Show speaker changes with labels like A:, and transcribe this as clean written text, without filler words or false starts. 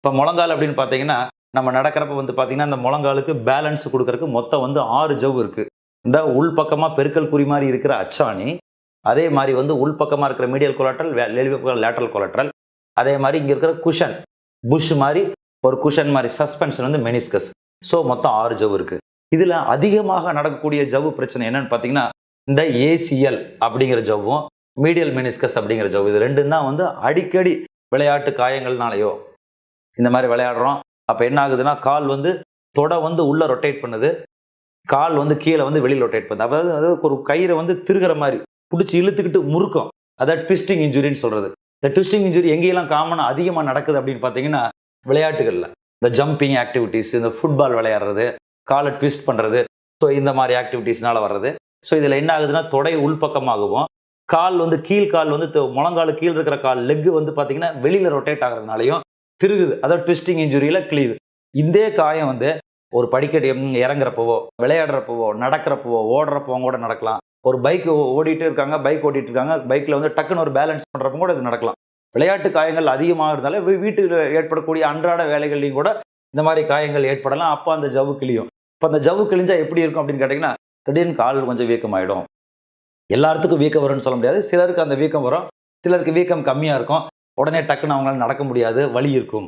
A: இப்போ முழங்கால் அப்படின்னு பார்த்தீங்கன்னா, நம்ம நடக்கிறப்ப வந்து பார்த்தீங்கன்னா, அந்த முழங்காலுக்கு பேலன்ஸ் குடுக்கறதுக்கு மொத்தம் வந்து 6 ஜவ் இருக்கு. இந்த உள்பக்கமா பெருக்கல் குறி மாரி இருக்கிற அச்சாணி, அதே மாரி வந்து உள்பக்கமா இருக்கிற மீடியல் கொலாட்ரல், வெளிப்பக்கம் லேட்டரல் கொலாட்ரல், அதே மாரி இங்க இருக்கிற குஷன், புஷ் மாரி ஒரு குஷன் மாரி சஸ்பென்ஷன் வந்து மெனிஸ்கஸ். ஸோ மொத்தம் 6 ஜவ் இருக்கு. இதுல அதிகமாக நடக்கக்கூடிய ஜவ்வு பிரச்சனை என்னன்னு பார்த்தீங்கன்னா, இந்த ஏசிஎல் அப்படிங்கிற ஜவ்வும், மீடியல் மெனிஸ்கஸ் அப்படிங்கிற ஜவ். இது 2ம் தான் வந்து அடிக்கடி விளையாட்டு காயங்கள்னாலயோ, இந்த மாதிரி விளையாடுறோம். அப்ப என்ன ஆகுதுன்னா, கால் வந்து தொடை வந்து உள்ள ரொட்டேட் பண்ணுது. கால் வந்து கீழ வந்து வெளியில ரொட்டேட் பண்ணுது. அதாவது ஒரு கயிறை வந்து திருகுற மாரி, புடிச்சு இழுத்துக்கிட்டு முறுக்கும். அதான் ட்விஸ்டிங் இன்ஜுரின்னு சொல்றது. இந்த ட்விஸ்டிங் இன்ஜுரி எங்கெல்லாம் காமனா அதிகமா நடக்குது அப்படின்னு பார்த்தீங்கன்னா, விளையாட்டுகள்ல. இந்த ஜம்பிங் ஆக்டிவிட்டீஸ், இந்த ஃபுட்பால் விளையாடுறது, காலை ட்விஸ்ட் பண்றது. ஸோ இந்த மாதிரி ஆக்டிவிட்டீஸ்னால வர்றது. ஸோ இதுல என்ன ஆகுதுன்னா, தொடை உள்பக்கமாகவும், கால் வந்து கால் வந்து முழங்காலு கீழ இருக்கிற கால் லெக் வந்து பார்த்தீங்கன்னா, வெளியில ரொட்டேட் ஆகுறதுனாலயும் திருகுது. அதாவது ட்விஸ்டிங் இன்ஜுரியில கிழியுது. இதே காயம் வந்து ஒரு படிக்கட்டு இறங்குறப்பவோ, விளையாடுறப்பவோ, நடக்கிறப்பவோ, ஓடுறப்போ கூட நடக்கலாம். ஒரு பைக் ஓடிட்டே இருக்காங்க, பைக்ல வந்து டக்குன்னு ஒரு பேலன்ஸ் பண்றப்போ கூட இது நடக்கலாம். விளையாட்டு காயங்கள் அதிகமாகறதுனால வீட்டுல ஏற்படக்கூடிய அன்றாட வேலைகள்லையும் கூட இந்த மாதிரி காயங்கள் ஏற்படலாம். அப்ப அந்த ஜவ்வு கிழியும். இப்ப அந்த ஜவ்வு கிழிஞ்சா எப்படி இருக்கும் அப்படின்னு கேட்டீங்கன்னா, திடீர்னு கால் கொஞ்சம் வீக்கமாயிடும். எல்லாத்துக்கும் வீக்கம் வரும்னு சொல்ல முடியாது. சிலருக்கு அந்த வீக்கம் வரும். சிலருக்கு வீக்கம் கம்மியா இருக்கும். உடனே டக்குன்னு அவங்களால நடக்க முடியாது. வலி இருக்கும்.